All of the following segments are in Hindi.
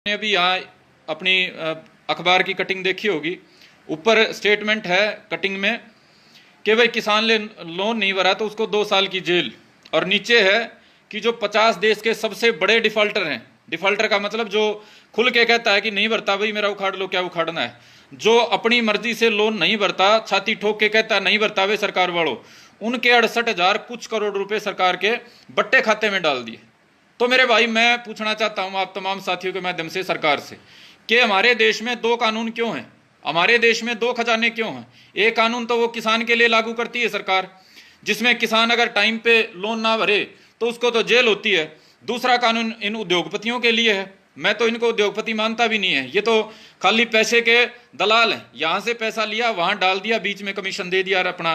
ने अभी यहाँ अपनी अखबार की कटिंग देखी होगी। ऊपर स्टेटमेंट है कटिंग में कि भाई किसान ने लोन नहीं भरा तो उसको 2 साल की जेल, और नीचे है कि जो 50 देश के सबसे बड़े डिफॉल्टर हैं। डिफॉल्टर का मतलब जो खुल के कहता है कि नहीं भरता भाई मेरा उखाड़ लो, क्या उखाड़ना है। जो अपनी मर्जी से लोन नहीं भरता, छाती ठोक के कहता नहीं भरता वे सरकार वालों, उनके 68,000 कुछ करोड़ रुपए सरकार के बट्टे खाते में डाल दिए। तो मेरे भाई मैं पूछना चाहता हूं आप तमाम साथियों के माध्यम से सरकार से कि हमारे देश में 2 कानून क्यों हैं, हमारे देश में 2 खजाने क्यों हैं। एक कानून तो वो किसान के लिए लागू करती है सरकार, जिसमें किसान अगर टाइम पे लोन ना भरे तो उसको तो जेल होती है। दूसरा कानून इन उद्योगपतियों के लिए है। मैं तो इनको उद्योगपति मानता भी नहीं है, ये तो खाली पैसे के दलाल हैं। यहां से पैसा लिया वहां डाल दिया, बीच में कमीशन दे दिया और अपना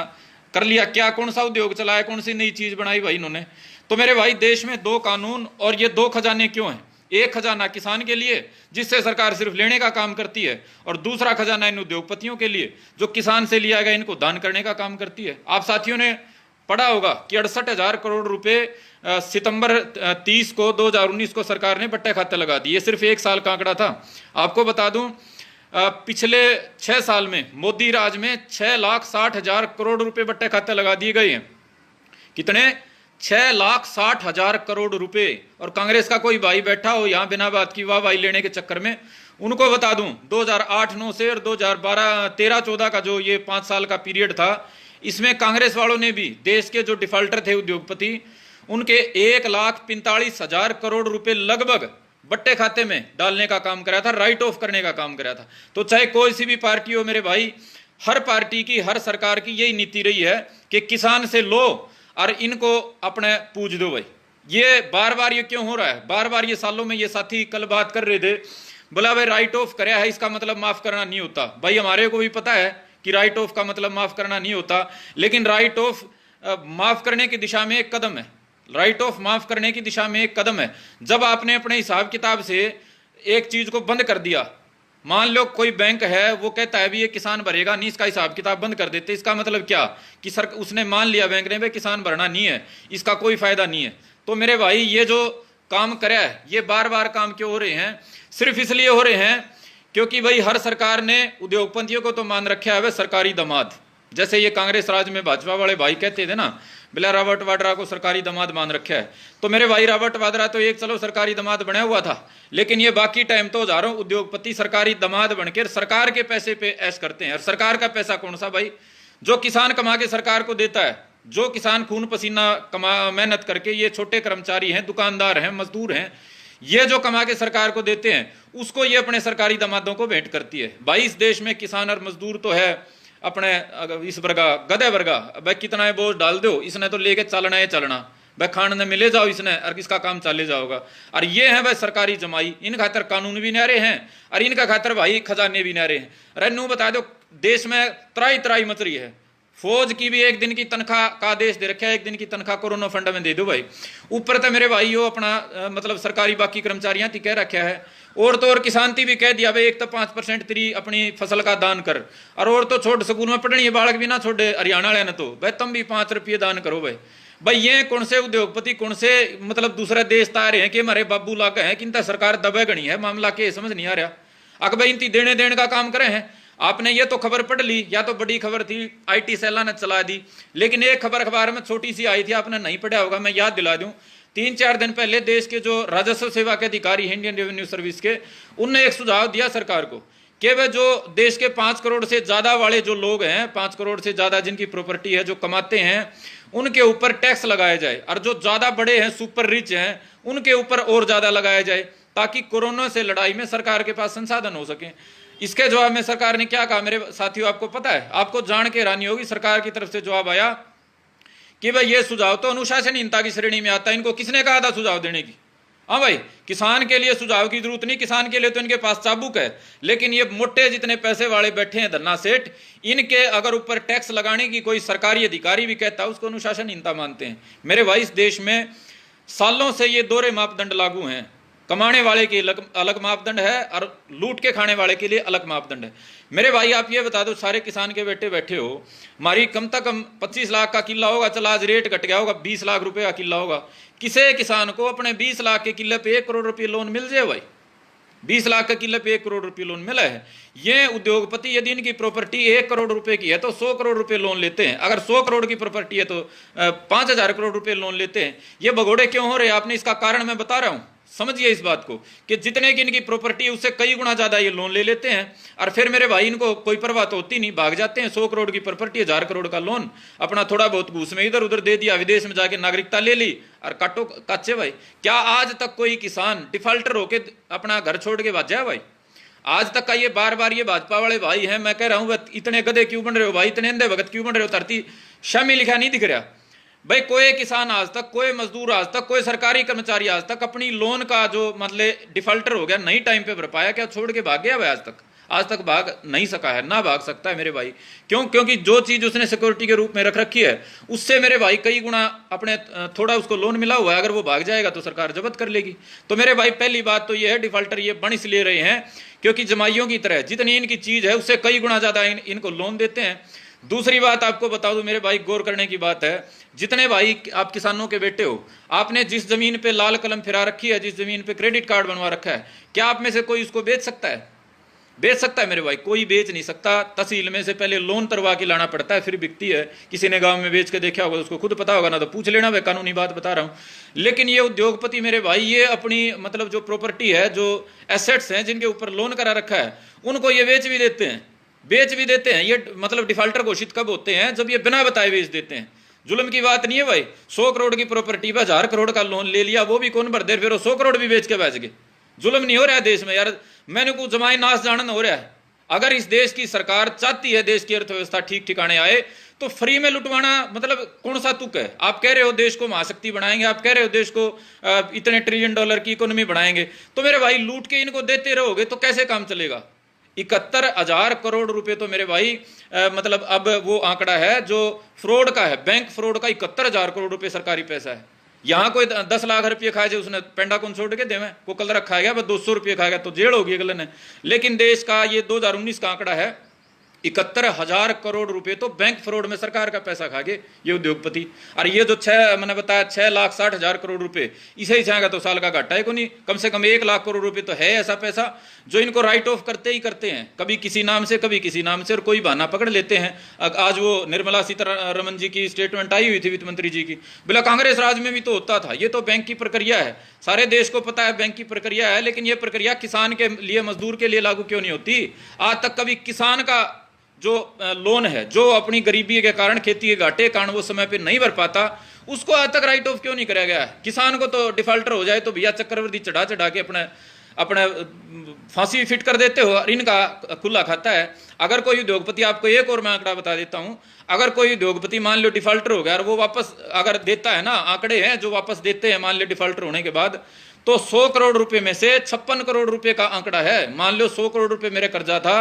कर लिया। क्या कौन सा उद्योग चलाया, कौन सी नई चीज बनाई भाई इन्होंने। तो मेरे भाई देश में 2 कानून और ये 2 खजाने क्यों हैं। एक खजाना किसान के लिए जिससे सरकार सिर्फ लेने का काम करती है, और दूसरा खजाना इन उद्योगपतियों के लिए जो किसान से लिया गया इनको दान करने का काम करती है। आप साथियों ने पढ़ा होगा कि 68,000 करोड़ रुपए सितंबर 30 को 2019 को सरकार ने बट्टे खाते लगा दिए। सिर्फ 1 साल का आंकड़ा था। आपको बता दूं पिछले 6 साल में मोदी राज में 6,60,000 करोड़ रुपए बट्टे खाते लगा दिए गए हैं। कितने? 6,60,000 करोड़ रुपए। और कांग्रेस का कोई भाई बैठा हो यहां बिना बात की वाहवाही लेने के चक्कर में, उनको बता दूं 2008-9 से और 2012-13-14 का जो ये 5 साल का पीरियड था, इसमें कांग्रेस वालों ने भी देश के जो डिफॉल्टर थे उद्योगपति, उनके 1,45,000 करोड़ रुपए लगभग बट्टे खाते में डालने का काम कराया था, राइट ऑफ करने का काम कराया था। तो चाहे कोई सी भी पार्टी हो मेरे भाई, हर पार्टी की हर सरकार की यही नीति रही है कि किसान से लो और इनको अपने पूज दो भाई। ये बार बार ये क्यों हो रहा है, बार बार ये सालों में। ये साथी कल बात कर रहे थे, बोला भाई राइट ऑफ कराया है इसका मतलब माफ करना नहीं होता। भाई हमारे को भी पता है कि राइट ऑफ का मतलब माफ करना नहीं होता, लेकिन राइट ऑफ माफ करने की दिशा में एक कदम है। राइट ऑफ माफ करने की दिशा में एक कदम है। जब आपने अपने हिसाब किताब से एक चीज को बंद कर दिया, मान लो कोई बैंक है वो कहता है भी ये किसान भरेगा नहीं, इसका हिसाब किताब बंद कर देते। इसका मतलब क्या कि सर उसने मान लिया बैंक ने भाई किसान भरना नहीं है, इसका कोई फायदा नहीं है। तो मेरे भाई ये जो काम करे है, ये बार बार काम क्यों हो रहे हैं? सिर्फ इसलिए हो रहे हैं क्योंकि भाई हर सरकार ने उद्योगपतियों को तो मान रखा है सरकारी दामाद। जैसे ये कांग्रेस राज में भाजपा वाले भाई कहते थे ना, बिला रॉबर्ट वाड्रा को सरकारी दामाद मान रखा है। तो मेरे भाई रॉबर्ट वाड्रा तो एक चलो सरकारी दामाद बना हुआ था, लेकिन ये बाकी टाइम तो हजारों उद्योगपति सरकारी दामाद बनकर सरकार के पैसे पे ऐश करते हैं। और सरकार का पैसा कौन सा भाई? जो किसान कमा के सरकार को देता है, जो किसान खून पसीना कमा मेहनत करके, ये छोटे कर्मचारी हैं, दुकानदार हैं, मजदूर हैं, ये जो कमा के सरकार को देते हैं, उसको ये अपने सरकारी दामादों को भेंट करती है। भाई इस देश में किसान और मजदूर तो है अपने इस वर्गा गधे वर्गा, भाई कितना है बोझ डाल दो, इसने तो लेके चलना है चलना, भाई खान ने मिले जाओ इसने और किसका काम चले जाओगा। और ये है भाई सरकारी जमाई, इन खातर कानून भी न्यारे हैं और इनका खातर भाई खजाने भी न्यारे हैं। अरे नू बता दो, देश में त्राई त्राई मच रही है। फौज की भी 1 दिन की तनख्वाह का आदेश दे रखा है, 1 दिन की तनख्वाह कोरोना फंड में दे दो भाई। ऊपर तो मेरे भाई यो अपना मतलब सरकारी बाकी कर्मचारियां कह रखा है, और तो और किसान ती भी कह दिया भाई 1 तो 5% तेरी अपनी फसल का दान कर, और तो छोड़ स्कूल में पढ़नी है बालक भी ना छोड़े हरियाणा वाले ने तो भाई तुम भी 5 रुपये दान करो भाई। भाई ये कौन से उद्योगपति, कौन से मतलब दूसरे देश ता रहे हैं कि हमारे बाबू लागे हैं कि इनका सरकार दबे गणी है मामला के, समझ नहीं आ रहा। अगर भाई इनती देने देने का काम करे हैं। आपने ये तो खबर पढ़ ली, या तो बड़ी खबर थी IT सेला ने चला दी, लेकिन एक खबर अखबार में छोटी सी आई थी, आपने नहीं पढ़ा होगा, मैं याद दिला दूं। 3-4 दिन पहले देश के जो राजस्व सेवा के अधिकारी हैं इंडियन रेवेन्यू सर्विस के, उनने एक सुझाव दिया सरकार को कि वे जो देश के 5 करोड़ से ज्यादा वाले जो लोग हैं, 5 करोड़ से ज्यादा जिनकी प्रॉपर्टी है, जो कमाते हैं, उनके ऊपर टैक्स लगाया जाए, और जो ज्यादा बड़े हैं, सुपर रिच हैं, उनके ऊपर और ज्यादा लगाया जाए, ताकि कोरोना से लड़ाई में सरकार के पास संसाधन हो सके। इसके जवाब में सरकार ने क्या कहा मेरे साथियों, आपको पता है? आपको जान के हैरानी होगी, सरकार की तरफ से जवाब आया कि भाई ये सुझाव तो अनुशासनहीनता की श्रेणी में आता है। इनको किसने कहा था सुझाव देने की? हाँ भाई, किसान के लिए सुझाव की जरूरत नहीं, किसान के लिए तो इनके पास चाबुक है। लेकिन ये मोटे जितने पैसे वाले बैठे हैं धन्ना सेठ, इनके अगर ऊपर टैक्स लगाने की कोई सरकारी अधिकारी भी कहता है उसको अनुशासनहीनता मानते हैं। मेरे भाई इस देश में सालों से ये दोहरे मापदंड लागू हैं। कमाने वाले के अलग मापदंड है और लूट के खाने वाले के लिए अलग मापदंड है। मेरे भाई आप ये बता दो, सारे किसान के बेटे बैठे हो, हमारी कम से कम 25 लाख का किला होगा, चला आज रेट घट गया होगा, 20 लाख रुपए का किला होगा। किसी किसान को अपने 20 लाख के किले पे 1 करोड़ रुपये लोन मिल जाए भाई? 20 लाख का किले पे 1 करोड़ रुपए लोन मिला है। ये उद्योगपति यदि इनकी प्रॉपर्टी 1 करोड़ रुपए की है तो 100 करोड़ रुपए लोन लेते हैं। अगर 100 करोड़ की प्रॉपर्टी है तो 5,000 करोड़ रुपए लोन लेते हैं। ये भगोड़े क्यों हो रहे हैं? आपने इसका कारण मैं बता रहा हूं, समझिए इस बात को कि जितने की इनकी प्रॉपर्टी है उससे कई गुना ज्यादा ये लोन ले लेते हैं और फिर मेरे भाई इनको कोई परवाह तो होती नहीं, भाग जाते हैं। 100 करोड़ की प्रॉपर्टी, 1000 करोड़ का लोन, अपना थोड़ा बहुत घूस में इधर उधर दे दिया, विदेश में जाके नागरिकता ले ली और काटो कच्चे भाई। क्या आज तक कोई किसान डिफाल्टर होके अपना घर छोड़ के भाजा है भाई? आज तक का ये बार बार ये भाजपा वाले भाई हैं, मैं कह रहा हूं इतने गधे क्यों बन रहे हो भाई, इतने अंधे भगत क्यों बन रहे हो? धरती शामी लिखा नहीं दिख रहा भाई? कोई किसान आज तक, कोई मजदूर आज तक, कोई सरकारी कर्मचारी आज तक अपनी लोन का जो मतलब डिफॉल्टर हो गया, नहीं टाइम पे भर पाया, क्या छोड़ के भाग गया भाई? आज तक भाग नहीं सका है, ना भाग सकता है मेरे भाई। क्यों? क्योंकि जो चीज उसने सिक्योरिटी के रूप में रख रखी है उससे मेरे भाई कई गुना अपने थोड़ा उसको लोन मिला हुआ है, अगर वो भाग जाएगा तो सरकार जब्त कर लेगी। तो मेरे भाई पहली बात तो ये है, डिफॉल्टर ये बन इसलिए रहे हैं क्योंकि जमाइयों की तरह जितनी इनकी चीज है उससे कई गुना ज्यादा इनको लोन देते हैं। दूसरी बात आपको बता दूं मेरे भाई, गौर करने की बात है, जितने भाई आप किसानों के बेटे हो, आपने जिस जमीन पे लाल कलम फिरा रखी है, जिस जमीन पे क्रेडिट कार्ड बनवा रखा है, क्या आप में से कोई उसको बेच सकता है? बेच सकता है मेरे भाई? कोई बेच नहीं सकता। तहसील में से पहले लोन तरवा के लाना पड़ता है, फिर बिकती है। किसी ने गांव में बेच के देखा होगा, उसको खुद पता होगा, ना तो पूछ लेना, मैं कानूनी बात बता रहा हूं। लेकिन ये उद्योगपति मेरे भाई, ये अपनी मतलब जो प्रॉपर्टी है, जो एसेट्स हैं जिनके ऊपर लोन करा रखा है, उनको ये बेच भी देते हैं। ये मतलब डिफाल्टर घोषित कब होते हैं? जब ये बिना बताए बेच देते हैं। जुल्म की बात नहीं है भाई। 100 करोड़ की प्रॉपर्टी पर 1000 करोड़ का लोन ले लिया, वो भी कौन भर दे? फिर वो 100 करोड़ भी बेच के बेच गए। जुल्म नहीं हो रहा है देश में यार? मैंने कुछ जमाई नाश जानन हो रहा है। अगर इस देश की सरकार चाहती है देश की अर्थव्यवस्था ठीक ठिकाने आए तो फ्री में लुटवाना मतलब कौन सा तुक है? आप कह रहे हो देश को महाशक्ति बनाएंगे, आप कह रहे हो देश को इतने ट्रिलियन डॉलर की इकोनॉमी बनाएंगे, तो मेरे भाई लूट के इनको देते रहोगे तो कैसे काम चलेगा? 71,000 करोड़ रुपए तो मेरे भाई मतलब अब वो आंकड़ा है जो फ्रॉड का है, बैंक फ्रॉड का 71,000 करोड़ रुपए सरकारी पैसा है। यहां कोई 10 लाख रुपये खाए जो उसने पेंडा कौन छोड़ के देवे को कल रखा गया, बस 200 रुपये खाएगा तो जेल होगी अगले ने। लेकिन देश का ये 2019 का आंकड़ा है, 71,000 करोड़ रुपए तो बैंक फ्रॉड में सरकार का पैसा खा गए ये उद्योगपति। और ये जो मैंने बताया 6,60,000 करोड़ रुपए, इसे ही चाहेगा तो साल का घाटा है को नहीं, कम से कम 1 लाख करोड़ रुपए तो है ऐसा पैसा जो इनको राइट ऑफ करते ही करते हैं, कभी किसी नाम से कभी किसी नाम से, और कोई बहाना पकड़ लेते हैं। आज वो निर्मला सीतारमन जी की स्टेटमेंट आई हुई थी वित्त मंत्री जी की, बोला कांग्रेस राज में भी तो होता था। ये तो बैंक की प्रक्रिया है, सारे देश को पता है बैंक की प्रक्रिया है, लेकिन ये प्रक्रिया किसान के लिए, मजदूर के लिए लागू क्यों नहीं होती? आज तक कभी किसान का जो लोन है, जो अपनी गरीबी के कारण, खेती के घाटे कारण वो समय पे नहीं भर पाता, उसको आज तक राइट ऑफ क्यों नहीं कराया गया? किसान को तो डिफॉल्टर हो जाए तो भैया चक्रवृद्धि चढ़ा चढ़ा के अपने फांसी फिट कर देते हो, और इनका खुला खाता है। अगर कोई उद्योगपति, आपको एक और मैं आंकड़ा बता देता हूं, अगर कोई उद्योगपति मान लो डिफॉल्टर हो गया और वो वापस अगर देता है ना, आंकड़े हैं जो वापस देते हैं मान लो डिफॉल्टर होने के बाद, तो 100 करोड़ रुपए में से 56 करोड़ रुपए का आंकड़ा है। मान लो 100 करोड़ रुपए मेरे कर्जा था,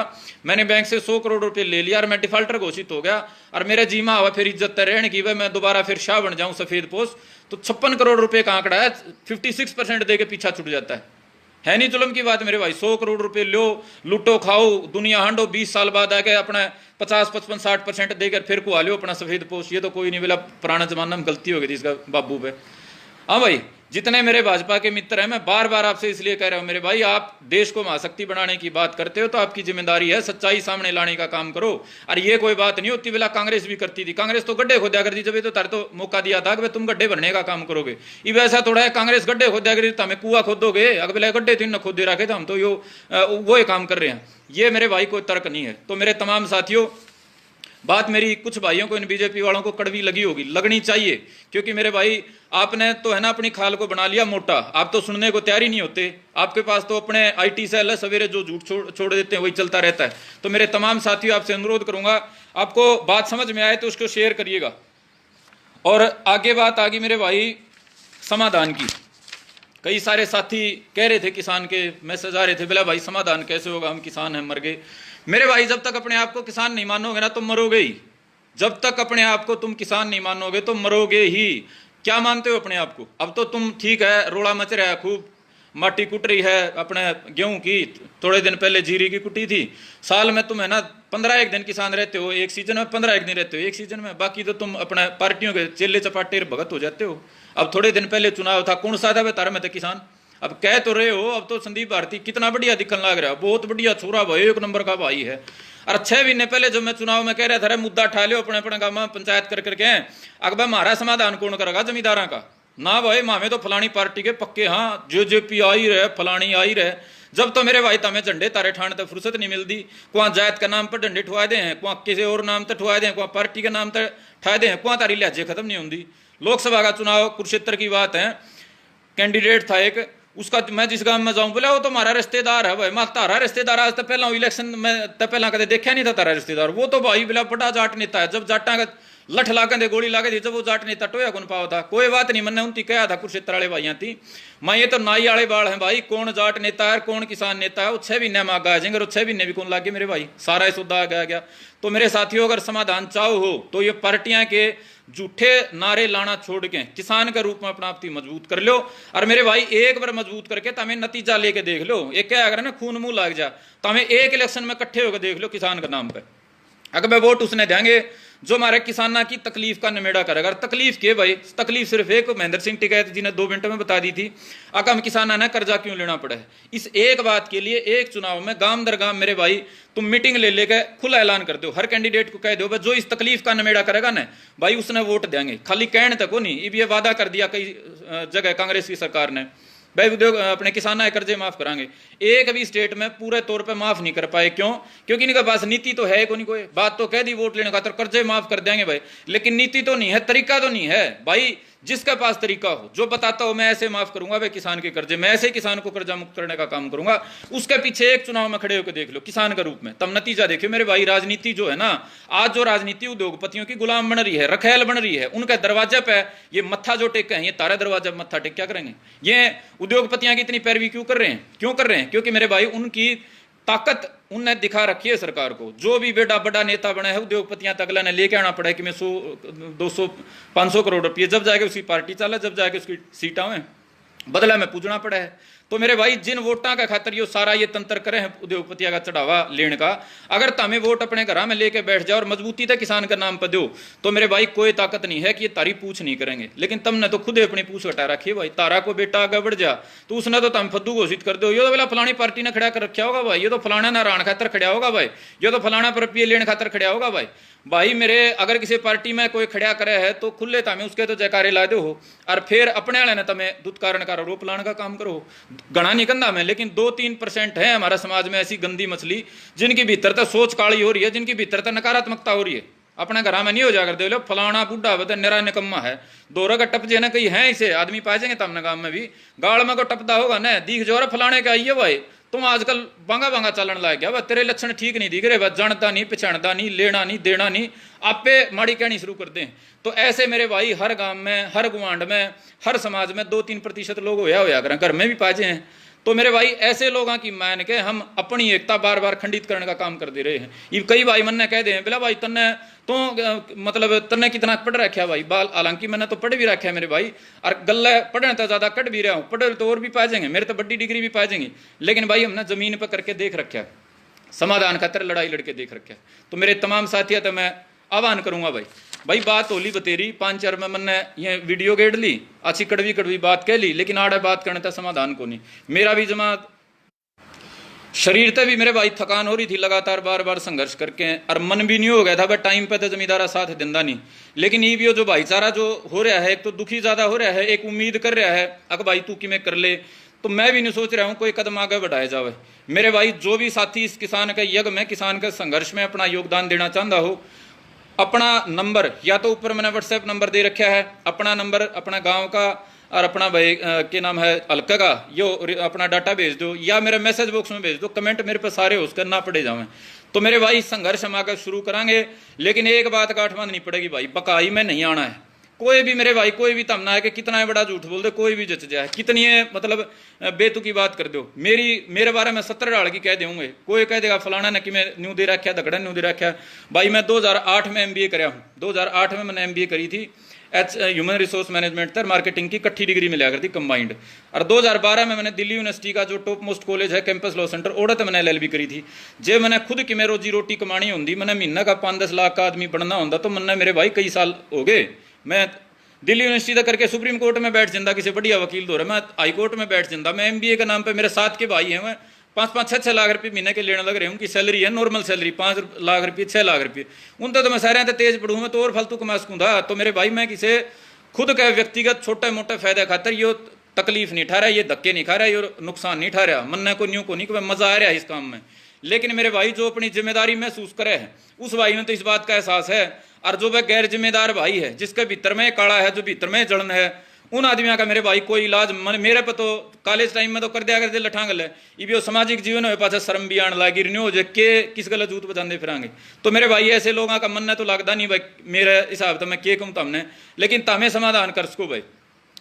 मैंने बैंक से 100 करोड़ रुपए ले लिया और मैं डिफॉल्टर घोषित हो गया, और मेरे जीमा हुआ फिर इज्जत रहने की, वह मैं दोबारा फिर शाह बन जाऊं सफेद पोस्ट, तो 56 करोड़ रुपए का आंकड़ा है। 56% दे के पीछा छूट जाता है नहीं जुल्म की बात मेरे भाई? 100 करोड़ रुपए लो, लूटो खाओ, दुनिया हांडो, 20 साल बाद आके अपना 50, 55, 60% देकर फिर कुआ लो अपना सफेद पोस्ट। ये तो कोई नहीं बोला पुराना जमाना में गलती हो गई थी इसका बाबू पे। हाँ भाई, जितने मेरे भाजपा के मित्र हैं, मैं बार बार आपसे इसलिए कह रहा हूं मेरे भाई, आप देश को महाशक्ति बनाने की बात करते हो तो आपकी जिम्मेदारी है सच्चाई सामने लाने का काम करो। और ये कोई बात नहीं होती बोला कांग्रेस भी करती थी, कांग्रेस तो गड्ढे खोदा करती, जब तो तारे तो मौका दिया था कि तुम गड्ढे भरने का काम करोगे। ये वैसा थोड़ा है, कांग्रेस गड्ढे खोदा करती तो हमें कुआ खोदोगे, अगर बोला गड्ढे थे न खोदे रखे तो हम तो वो काम कर रहे हैं। ये मेरे भाई कोई तर्क नहीं है। तो मेरे तमाम साथियों, बात मेरी कुछ भाइयों को, इन बीजेपी वालों को कड़वी लगी होगी, लगनी चाहिए, क्योंकि मेरे भाई आपने तो है ना अपनी खाल को बना लिया मोटा, आप तो सुनने को तैयार ही नहीं होते। आपके पास तो अपने IT सेल है, सवेरे जो झूठ छोड़ देते हैं वही चलता रहता है। तो मेरे तमाम साथियों आपसे अनुरोध करूंगा, आपको बात समझ में आए तो उसको शेयर करिएगा। और आगे बात आ गई मेरे भाई समाधान की। कई सारे साथी कह रहे थे, किसान के मैसेज आ रहे थे, बोला भाई समाधान कैसे होगा, हम किसान हैं, मर गए। मेरे भाई जब तक अपने आप को किसान नहीं मानोगे ना, तुम मरोगे ही। जब तक अपने आप को तुम किसान नहीं मानोगे तो मरोगे ही। क्या मानते हो अपने आप को? अब तो तुम ठीक है, रोड़ा मच रहा है, खूब माटी कुट रही है अपने गेहूं की, थोड़े दिन पहले जीरी की कुटी थी। साल में तुम है ना 15 दिन किसान रहते हो, एक सीजन में 15 दिन रहते हो एक सीजन में, बाकी तो तुम अपने पार्टियों के चेले चपाटे भगत हो जाते हो। अब थोड़े दिन पहले चुनाव था, कौन सा था तारा में थे किसान? अब कह तो रहे हो, अब तो संदीप भारती कितना बढ़िया दिखने लग रहा है, बहुत बढ़िया छोरा भाई, एक नंबर का भाई है। और 6 महीने पहले जब मैं चुनाव में कह रहा था मुद्दा उठा लो अपने अपने गांव में पंचायत कर करके, अब भाई हमारा समाधान कौन करेगा जमींदारा का? ना भाई मामे तो फलानी पार्टी के पक्के, हाँ जेजेपी आई रहे, फलानी आई रहे। जब तो मेरे भाई तमें झंडे तारे ठाण तक फुर्सत नहीं मिलती, कुआ जायत का नाम पर डंडे ठुआ दे हैं, कुआ किसी और नाम तक ठुआ दे, कुआ पार्टी के नाम तक ठा दे, कुआ तारी लिहाजे खत्म नहीं होती। लोकसभा का चुनाव कुरुक्षेत्र की बात है, कैंडिडेट था एक, उसका मैं जिस गांव में जाऊं बोला वो तो हमारा रिश्तेदार है भाई। मैं तारा रिश्तेदार आज तक पहला इलेक्शन में तब पहला कदे देखा नहीं था तारा रिश्तेदार, वो तो भाई बोला बड़ा जाट नेता है। जब जाटा का लठ लागे थे, गोली लागे थी, जब वो जाट नेता टोया कौन पाओ था। कोई बात नहीं, मैंने उनकी कहा था कुरुक्षेत्र वाले भाइयां थी, मैं ये तो नाई वाले बाल हैं भाई, कौन जाट नेता है कौन किसान नेता है, वो 6 महीने में आगे आ जाएंगे, और 6 महीने भी कौन लागे मेरे भाई, सारा सौदा आ गया। तो मेरे साथियों अगर समाधान चाहो हो तो ये पार्टियां के झूठे नारे लाना छोड़ के किसान के रूप में अपना आप मजबूत कर लो। और मेरे भाई एक बार मजबूत करके तमें नतीजा लेके देख लो, एक क्या अगर ना खून मुंह लग जा तो हमें एक इलेक्शन में इकट्ठे होकर देख लो किसान के नाम पे, अगर मैं वोट उसने देंगे जो हमारे किसाना की तकलीफ का निमेड़ा करेगा। तकलीफ के भाई, तकलीफ सिर्फ एक, महेंद्र सिंह टिकैत जी ने 2 मिनट में बता दी थी, अगर हम किसाना ने कर्जा क्यों लेना पड़ा है। इस एक बात के लिए एक चुनाव में गांव दर गांव मेरे भाई तुम मीटिंग ले लेकर खुला ऐलान कर दो, हर कैंडिडेट को कह दो भाई जो इस तकलीफ का निमेड़ा करेगा ना भाई उसने वोट देंगे। खाली कहने तक हो नहीं, अब ये वादा कर दिया कई जगह कांग्रेस की सरकार ने भाई उद्योग अपने किसाना के कर्जे माफ करांगे, एक भी स्टेट में पूरे तौर पे माफ नहीं कर पाए। क्यों? क्योंकि इनके पास नीति तो है को नहीं, कोई बात तो कह दी वोट लेने का तो कर्जे माफ कर देंगे भाई, लेकिन नीति तो नहीं है, तरीका तो नहीं है भाई। जिसके पास तरीका हो, जो बताता हो मैं ऐसे माफ करूंगा भाई किसान के कर्जे, मैं ऐसे किसान को कर्जा मुक्त करने का काम करूंगा, उसके पीछे एक चुनाव में खड़े होकर देख लो किसान के रूप में, तब नतीजा देखियो मेरे भाई। राजनीति जो है ना, आज जो राजनीति उद्योगपतियों की गुलाम बन रही है, रखेल बन रही है, उनके दरवाजे पे ये मत्था जो टेक है, ये तारे दरवाजे पे मत्था टेक क्या करेंगे? ये उद्योगपतियां की इतनी पैरवी क्यों कर रहे हैं? क्यों कर रहे हैं? क्योंकि मेरे भाई उनकी ताकत उनने दिखा रखी है सरकार को। जो भी बेटा बड़ा नेता बना है उद्योगपतियां तक ने लेके आना पड़ा है कि मैं 100 200 500 करोड़ रुपये, जब जाके उसकी पार्टी चला, जब जाके उसकी सीट आवे, बदला में पूजना पड़ा है। तो मेरे भाई जिन वोटा का खातर यो सारा ये तंत्र करे हैं उद्योगपतिया का चढ़ावा लेने का, अगर तमें वोट अपने घर में लेके बैठ जाओ और मजबूती तक किसान का नाम पर दो तो मेरे भाई कोई ताकत नहीं है कि ये तारी पूछ नहीं करेंगे। लेकिन तुमने तो खुद अपनी पूछ हटा रखी है भाई, तारा को बेटा आगे बढ़ जा तो उसने तो तम फद्दू घोषित कर दो, ये तो बोला फलानी पार्टी ने खड़ा कर रखा होगा भाई, ये तो फलाना नारायण खातर खड़ा होगा भाई, ये तो फलाना पर रुपये लेने खातर खड़ा होगा भाई। भाई मेरे अगर किसी पार्टी में कोई खड़ा करे है तो खुले तमें उसके तो जयकारे ला दो हो, और फिर अपने वाले ने तमें दुत्कारण का आरोप लाने का काम करो। गणा नहीं कंधा में, लेकिन 2-3% है हमारा समाज में ऐसी गंदी मछली जिनकी भीतर तक सोच काली हो रही है, जिनकी भीतर तक नकारात्मकता हो रही है। अपने घर में नहीं हो जाकर दे लो फलाना बुढ़ा बता निरा निकम्मा है, दोरा का टप जे ना कहीं है इसे आदमी पाए जाएंगे तमने गांव में भी, गाड़ में को टपदा होगा ना दीख जोरा फलाने का आइए भाई तुम आजकल बांगा बांगा चलन लग गया, तेरे लक्षण ठीक नहीं दिख रहे, जानता नहीं पहचानता नहीं, लेना नहीं देना नहीं, आपे माड़ी कहनी शुरू कर दें। तो ऐसे मेरे भाई हर गांव में, हर गुआंड में, हर समाज में 2-3% लोग होया करें, घर में भी पाजे हैं। तो मेरे भाई ऐसे लोगों की मान के हम अपनी एकता बार बार खंडित करने का काम कर दे रहे हैं। ये कई भाई मन ने कह दे बोला भाई तन्ने तो मतलब तन्ने कितना पढ़ रखा भाई बाल, हालांकि मैंने तो पढ़ भी रखा है मेरे भाई, और गल्ला पढ़ने तो ज्यादा कट भी रहा हूँ, पढ़े तो और भी पा जाएंगे, मेरे तो बड़ी डिग्री भी पा जाएंगी, लेकिन भाई हमने जमीन पर करके देख रखा है, समाधान खातर लड़ाई लड़के देख रखा है। तो मेरे तमाम साथियों तो मैं आह्वान करूंगा भाई बात होली बतेरी 5-4 में मैंने ये वीडियो गेड़ ली, अच्छी कड़वी कड़वी बात कह ली, लेकिन आड़े बात करने तक समाधान को नहीं। मेरा भी जमात शरीर तक भी मेरे भाई थकान हो रही थी लगातार बार बार संघर्ष करके, और मन भी नहीं हो गया था भाई टाइम पे तो जमींदारा साथ दिंदा नहीं। लेकिन ये भी जो भाईचारा जो हो रहा है, एक तो दुखी ज्यादा हो रहा है, एक उम्मीद कर रहा है अगर भाई तू कि मैं कर ले, तो मैं भी नहीं सोच रहा हूँ कोई कदम आगे बढ़ाया जाए। मेरे भाई जो भी साथी इस किसान के यज्ञ में, किसान के संघर्ष में अपना योगदान देना चाहता हो, अपना नंबर या तो ऊपर मैंने व्हाट्सएप नंबर दे रखा है, अपना नंबर अपना गांव का और अपना भाई के नाम है हल्का का, यो अपना डाटा भेज दो या मेरे मैसेज बॉक्स में भेज दो, कमेंट मेरे पे सारे हो उसका ना पड़े जावे। तो मेरे भाई संघर्ष हम आगे शुरू करेंगे, लेकिन एक बात गांठ बांधनी पड़ेगी भाई, बकाई में नहीं आना है कोई भी मेरे भाई, कोई भी तमना है कि कितना है बड़ा झूठ बोल दे, कोई भी जच जाए, कितनी है मतलब बेतुकी बात कर दो, मेरे बारे में 70 डाल की कह देंगे, कोई कह देगा फलाना ने कि मैं न्यू दे रखा, दगड़ा न्यू दे रखा। भाई मैं 2008 में MBA कराया हूँ, 2008 में मैंने MBA करी थी ह्यूमन रिसोर्स मैनेजमेंट तर मार्केटिंग की इकट्ठी डिग्री मिला करती कंबाइंड, और 2012 में मैंने दिल्ली यूनिवर्सिटी का जो टॉप मोस्ट कॉलेज है कैंपस लॉ सेंटर ओड़ा तो मैंने LLB करी थी। जे मैंने खुद कि मैं रोजी रोटी कमानी होंगी, मैंने महीना का 5-10 लाख का आदमी बनना होंगे, तो मैंने मेरे भाई कई साल हो गए, मैं दिल्ली यूनिवर्सिटी तक करके सुप्रीम कोर्ट में बैठ जाता, किसी बढ़िया वकील दो रहा, मैं हाई कोर्ट में बैठ जाता। मैं MBA के नाम पे, मेरे साथ के भाई हैं, मैं 5-5, 6-6 लाख रुपये महीने के लेने लग रहे हैं। उनकी सैलरी है नॉर्मल सैलरी 5 लाख रुपये, 6 लाख रुपये। उन तो मैं सारे तेज पढ़ूँ, मैं तो और फालतू कमा सकूँ था। तो मेरे भाई, मैं किसी खुद के व्यक्तिगत छोटे मोटे फायदे खातर ये तकलीफ नहीं ठा रहा, ये धक्के नहीं खा रहा, ये नुकसान नहीं ठा रहा, मन को न्यू को नहीं कि मजा आ रहा है इस काम में। लेकिन मेरे भाई जो अपनी जिम्मेदारी महसूस करे है, उस भाई में तो इस बात का एहसास है। और जो वह गैर जिम्मेदार भाई है, जिसके भीतर में काड़ा है, जो भीतर में जलन है, उन आदमियों का मेरे भाई कोई इलाज मेरे पे तो कॉलेज टाइम में तो कर दिया करते लठांगल है। ये सामाजिक जीवन में पास शर्म भी आने लगी, रिन्यू हो जाए के किस गलत जूत बजाते फिरांगे। तो मेरे भाई ऐसे लोगों का मन तो लगता नहीं भाई, मेरे हिसाब से मैं के कहूँ तमने, लेकिन तमें समाधान कर सको भाई।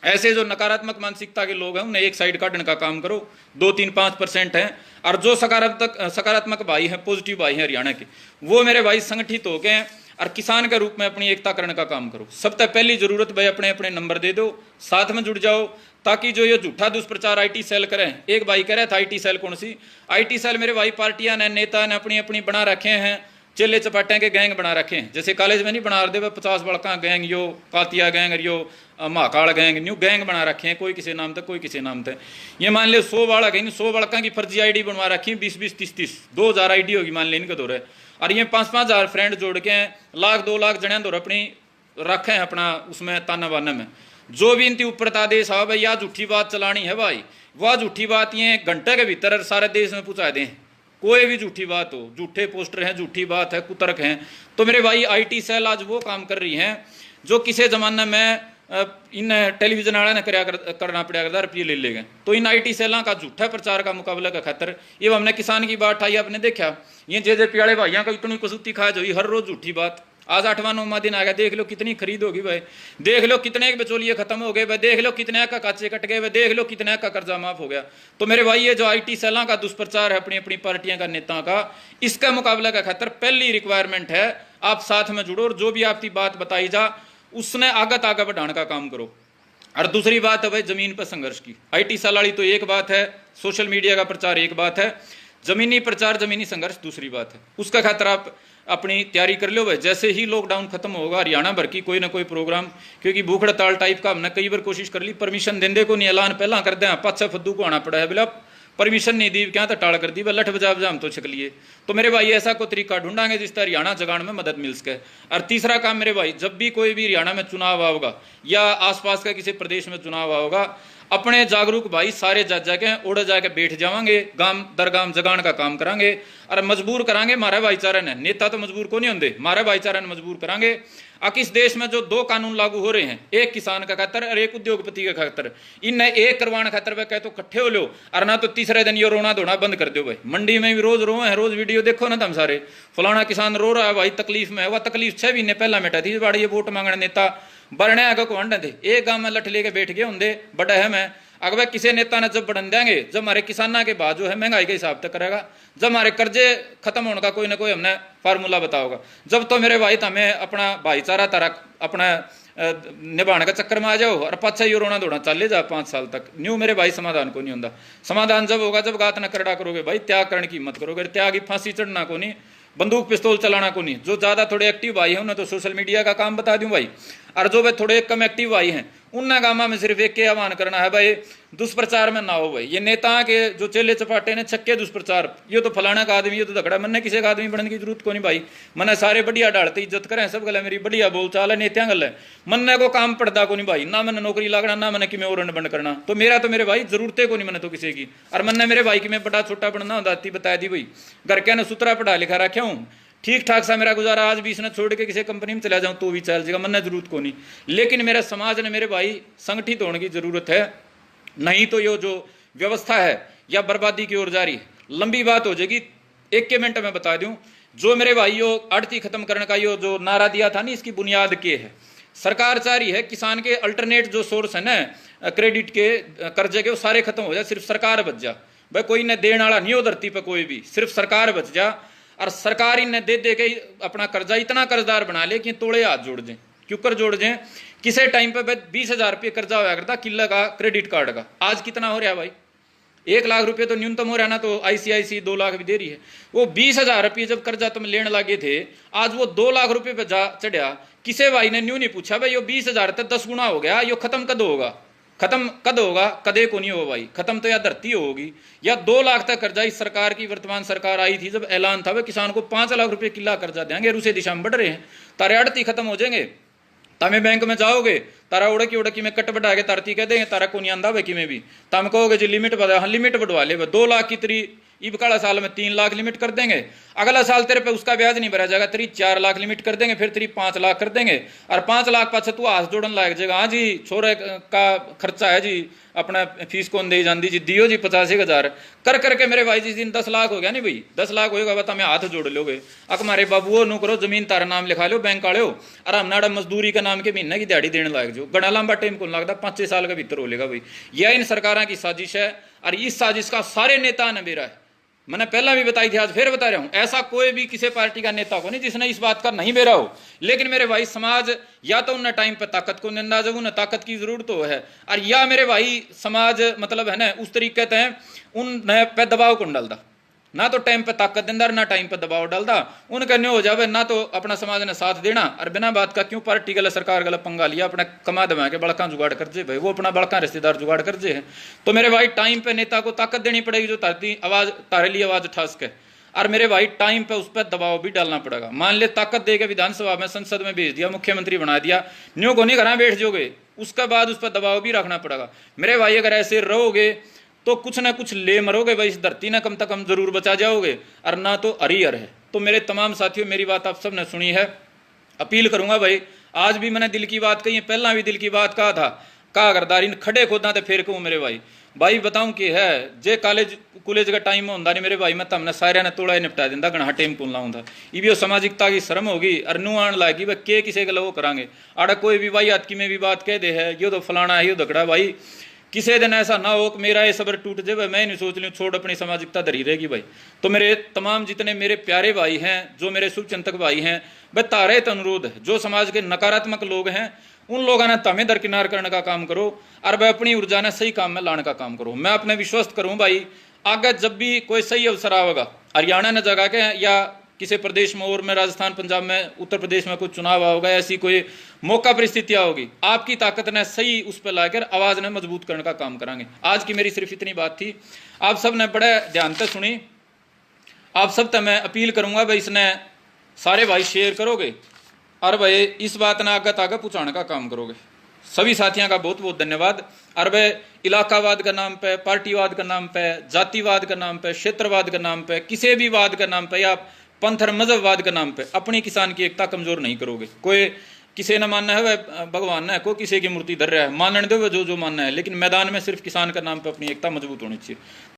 ऐसे जो नकारात्मक मानसिकता के लोग हैं उन्हें एक साइड काटने का काम करो, 2-3-5% हैं। और जो सकारात्मक भाई हैं, पॉजिटिव भाई हैं हरियाणा के, वो मेरे भाई संगठित हो गए और किसान के रूप में अपनी एकता करने का काम करो। सबसे पहली जरूरत भाई अपने अपने नंबर दे दो, साथ में जुड़ जाओ, ताकि जो ये झूठा दुष्प्रचार IT सेल करें। एक भाई कह रहा था IT सेल कौन सी? IT सेल मेरे भाई पार्टियां ने, नेता ने अपनी अपनी बना रखे हैं, चेले चपाटे के गैंग बना रखे हैं। जैसे कॉलेज में नहीं बना दे 50 बड़का गैंग, यो पातिया गैंग, यो महाकाल गैंग, न्यू गैंग बना रखे हैं, कोई किसी नाम तक, कोई किसी नाम तक। ये मान ले 100 बाड़ा गई, 100 बड़का की फर्जी ID बनवा रखी है, 20-20, 30-30, 2000 ID होगी मान ले इनके दौरे। और ये 5-5 हज़ार फ्रेंड जोड़ के 1-2 लाख जने दौर अपनी रखे हैं अपना उसमें ताना बाना में। जो भी इनकी ऊपर आदेश है भाई, या झूठी बात चलानी है भाई, वह झूठी बात ये घंटे के भीतर सारे देश में पहुंचा दें। कोई भी झूठी बात हो, झूठे पोस्टर हैं, झूठी बात है, कुतर्क हैं, तो मेरे भाई IT सेल आज वो काम कर रही हैं जो किसी जमाने में इन टेलीविजन वाले ने करना पड़ा करता, रुपये ले गए। तो इन IT सेलों का झूठा प्रचार का मुकाबला का खातर ये हमने किसान की बात आई, आपने देखा ये JJP वाले भाइयों का इतनी कसौती खा जो हर रोज झूठी बात। आज 8वां-9वां दिन आ गया, देख लो कितनी खरीद होगी भाई, देख लो कितने के बिचौलिए खत्म हो गए भाई, देख लो कितने का काचे कट गए भाई, देख लो कितने का कर्जा माफ हो गया। तो मेरे भाई ये जो IT सेलों का दुष्प्रचार है अपनी अपनी पार्टियों का, नेताओं का, इसका मुकाबला का खातर पहली रिक्वायरमेंट है आप साथ में जुड़ो और जो भी आपकी बात बताई जा उसने आगे बढ़ाने का काम करो। और दूसरी बात है भाई जमीन पर संघर्ष की। IT सेल वाली तो एक बात है, सोशल मीडिया का प्रचार एक बात है, जमीनी प्रचार जमीनी संघर्ष दूसरी बात है। उसका खातर आप अपनी तैयारी कर लो भाई। जैसे ही लॉकडाउन खत्म होगा हरियाणा भर की कोई ना कोई प्रोग्राम, क्योंकि भूख हड़ताल टाइप का हमने कई बार कोशिश कर ली, परमिशन देंदे को नहीं, ऐलान पहला कर दें, पाछा फद्दू को आना पड़ा है, बोला परमिशन नहीं दी, क्या तो टाल कर दी, वह लठ बजा बजा हम तो छक लिए। तो मेरे भाई ऐसा कोई तरीका ढूंढांगे जिससे हरियाणा जगाने में मदद मिल सके। और तीसरा काम मेरे भाई, जब भी कोई भी हरियाणा में चुनाव आओगा या आसपास का किसी प्रदेश में चुनाव आओगा, अपने जागरूक भाई सारे जा जाके उड़ जाके बैठ जावांगे, गांव दर गांव जगान का काम करांगे और मजबूर करांगे मारे भाईचारे ने। नेता तो मजबूर को नहीं होंगे, मारे भाईचारे ने मजबूर करांगे। इस देश में जो 2 कानून लागू हो रहे हैं, एक किसान का खातर और एक उद्योगपति का खातर, इन्हें एक करवाने खातर वह कहे तो इकट्ठे हो लो और ना तो तीसरे दिन ये रोना धोना बंद कर दो भाई। मंडी में भी रोज रोए हैं, रोज वीडियो देखो ना तुम सारे, फलाना किसान रो रहा है भाई, तकलीफ में है। वह तकलीफ 6 महीने पहला मिटा थी, बाड़ी ये वोट मांगने नेता बरने आगे को हंडे थे, एक गांव में लठ लेके बैठ गए होंगे बड़ा है। मैं अगर वह किसी नेता ने जब बढ़न देंगे, जब हमारे किसाना के बाद जो है महंगाई के हिसाब तक करेगा, जब हमारे कर्जे खत्म होने का कोई ना कोई हमने फार्मूला बताओगा, जब तो मेरे भाई हमें अपना भाईचारा तारा अपना निभाने का चक्कर में आ जाओ और पाछा ये रोना दौड़ा चले जा 5 साल तक, न्यू मेरे भाई समाधान को नहीं होता। समाधान जब होगा जब गात न करड़ा करोगे भाई, त्याग करने की हिम्मत करोगे, त्याग की फांसी चढ़ना को नहीं, बंदूक पिस्तौल चलाना को नहीं। जो ज्यादा थोड़े एक्टिव भाई हैं उन्हें तो सोशल मीडिया का काम बता दूं भाई, और जो भाई थोड़े कम एक्टिव भाई हैं उन्हें गामा में सिर्फ एक के आह्वान करना है भाई, दुष्प्रचार में ना हो भाई। ये नेता के जो चेले चपाटे ने छक्के दुष्प्रचार, ये तो फलाना का आदमी, ये तो झगड़ा, मन किसी का आदमी बनने की जरूरत को नहीं भाई। मन सारे बढ़िया डालते इज्जत करें, सब गल मेरी बढ़िया बोल चाल है, नेत्या गल है, मन को काम पड़ता को नहीं भाई, ना मैंने नौकरी लागना, ना मैंने कि और बंद करना। तो मेरा तो मेरे भाई जरूरतें को नहीं मैंने तो किसी की, और मन मेरे भाई की मैं बड़ा छोटा बनना होता बताया दी भाई, घर के ने सुतरा पढ़ा लिखा रखा हूँ, ठीक ठाक सा मेरा गुजारा, आज भी इसने छोड़ के किसी कंपनी में चला जाऊं तो भी चल जाएगा, मन जरूरत को नहीं। लेकिन मेरे समाज ने मेरे भाई संगठित होने की जरूरत है, नहीं तो ये जो व्यवस्था है या बर्बादी की ओर जा रही है, लंबी बात हो जाएगी। 1 मिनट में बता दूं, जो मेरे भाई यो आड़ती खत्म करने का यो जो नारा दिया था ना, इसकी बुनियाद के है सरकार चाह रही है किसान के अल्टरनेट जो सोर्स है ना क्रेडिट के कर्जे के, वो सारे खत्म हो जाए, सिर्फ सरकार बच जा भाई, कोई ने देने वाला नहीं हो धरती पर कोई भी, सिर्फ सरकार बच जा। और सरकार इन्हें दे दे के अपना कर्जा इतना कर्जदार बना ले कि तोड़े हाथ जोड़ दें, क्यों कर जोड़ दें। किसी टाइम पे 20,000 रुपये कर्जा होया करता किला का क्रेडिट कार्ड का, आज कितना हो रहा है भाई, 1 लाख रुपए तो न्यूनतम हो रहा ना, तो आईसीआईसी 2 लाख भी दे रही है। वो 20,000 रुपये जब कर्जा तुम लेने लगे थे, आज वो 2 लाख रुपए पे जा चढ़िया। किसे भाई ने न्यू नहीं पूछा भाई यो 20,000 तक 10 गुना हो गया, यो खत्म कद होगा? खत्म कद होगा? कदे को नहीं होगा भाई। खत्म तो या धरती होगी या 2 लाख तक कर्जा। इस सरकार की वर्तमान सरकार आई थी जब ऐलान था वह किसान को 5 लाख रुपए किला कर्जा देंगे, रूसे दिशा में बढ़ रहे हैं। तारे अड़ती खत्म हो जाएंगे। तमें बैंक में जाओगे, तारा उड़की में कट बढ़ा के तारती कह देंगे तारा को नहीं आंदा वे किमें भी। तम कहोगे जी लिमिट बढ़ा, हाँ लिमिट बढ़वा ले, 2 लाख की तेरी इब काला साल में 3 लाख लिमिट कर देंगे। अगला साल तेरे पे उसका ब्याज नहीं भरा जाएगा, तेरी 4 लाख लिमिट कर देंगे, फिर तेरी 5 लाख कर देंगे। और 5 लाख पाछे तू हाथ जोड़न लायक जाएगा। हाँ जी छोरे का खर्चा है जी, अपना फीस कौन दे जाती जी, दियो जी 85,000 कर करके मेरे भाई जिस दिन 10 लाख हो गया नहीं भाई, 10 लाख होगा बता मैं हाथ जोड़ लोगे। अक मारे बाबू नो करो, जमीन तारा नाम लिखा लो बैंक वाले हो, और हम नाड़ा मजदूरी का नाम के महीने की दिहाड़ी देने लायक जो गड़ा लंबा टाइम कौन लगता, 5-6 साल का भीतर हो लेगा भाई। यह इन सरकारों की साजिश है, और इस साजिश का सारे नेता ने मेरा है। मैंने पहला भी बताई थी, आज फिर बता रहा हूं, ऐसा कोई भी किसी पार्टी का नेता को नहीं जिसने इस बात का नहीं बेरा हो। लेकिन मेरे भाई समाज या तो उन्हें टाइम पे ताकत को निंदा जब उन्हें ताकत की जरूरत तो है, और या मेरे भाई समाज मतलब है ना उस तरीके से उन पे दबाव को डालता, ना तो टाइम पे ताकत देंदा ना टाइम पे दबाव डालता। उनका न्यू हो जावे ना तो अपना समाज ने साथ देना, और बिना बात का क्यों पार्टी गला सरकार गला पंगा लिया, अपना कमा दबा के बड़का जुगाड़ कर जे भाई, वो अपना बड़का रिश्तेदार जुगाड़ कर जे है। तो मेरे भाई टाइम पे नेता को ताकत देनी पड़ेगी जो तारती आवाज तारे लिए आवाज उठा सके, और मेरे भाई टाइम पे उस पर दबाव भी डालना पड़ेगा। मान ले ताकत देके विधानसभा में संसद में भेज दिया, मुख्यमंत्री बना दिया, न्यू को नहीं घर बैठ जाओगे, उसके बाद उस पर दबाव भी रखना पड़ेगा। मेरे भाई अगर ऐसे रहोगे तो कुछ ना कुछ ले मरोगे भाई, इस धरती ना कम से कम जरूर बचा जाओगे, और ना तो अरियर है। तो मेरे तमाम साथियों मेरी बात आप सब ने सुनी है, अपील करूंगा भाई, आज भी मैंने दिल की बात कही है, पहला भी दिल की बात कहा था, कहा अगरदारी खड़े खोदा तो फिर कहूँ मेरे भाई बताऊं कि है जे कॉलेज कॉलेज का टाइम होंदा नहीं मेरे भाई, मैं तमने सारे ने तोड़ा निपटा दिंदा, घना टाइम को लाऊंगा। ये सामाजिकता की शर्म होगी, और नू आन लागी वह के किसी गल वो करांगे। आड़ा कोई भी भाई आज की में भी बात कह दे है यो तो फलाना है यो दकड़ा भाई, किसी दिन ऐसा ना हो कि मेरा ये सबर टूट जाए, मैं नहीं सोच लूँ छोड़ अपनी सामाजिकता धरी रहेगी भाई। तो मेरे तमाम जितने मेरे प्यारे भाई हैं, जो मेरे शुभचिंतक भाई हैं, वह तारे तो अनुरोध है, जो समाज के नकारात्मक लोग हैं उन लोगों ने तमें दरकिनार करने का काम करो, और वह अपनी ऊर्जा ने सही काम में लाने का काम करो। मैं अपने विश्वस्त करूँ भाई, आगे जब भी कोई सही अवसर आवेगा, हरियाणा ने जगह के या किसी प्रदेश में और में राजस्थान पंजाब में उत्तर प्रदेश में कुछ चुनाव होगा, ऐसी कोई मौका परिस्थितियां होगी, आपकी ताकत ने सही उस पर लाकर आवाज ने मजबूत करने का काम करांगे। आज की मेरी सिर्फ इतनी बात थी, आप सब ने बड़े ध्यान से सुनी। आप सब तक मैं अपील करूंगा भाई इसने सारे भाई शेयर करोगे, और भाई इस बात ने आगे आगे पहुंचाने का काम करोगे। सभी साथियों का बहुत बहुत धन्यवाद। और भाई इलाकावाद का नाम पे, पार्टीवाद का नाम पे, जातिवाद का नाम पे, क्षेत्रवाद का नाम पे, किसी भी वाद का नाम पे या पंथ और मजहबवाद के नाम पे अपनी किसान की एकता कमजोर नहीं करोगे। कोई किसी ने मानना है वह भगवान है, कोई किसी की मूर्ति धर रहा है, मानने दो जो जो मानना है, लेकिन मैदान में सिर्फ किसान के नाम पे अपनी एकता मजबूत होनी चाहिए।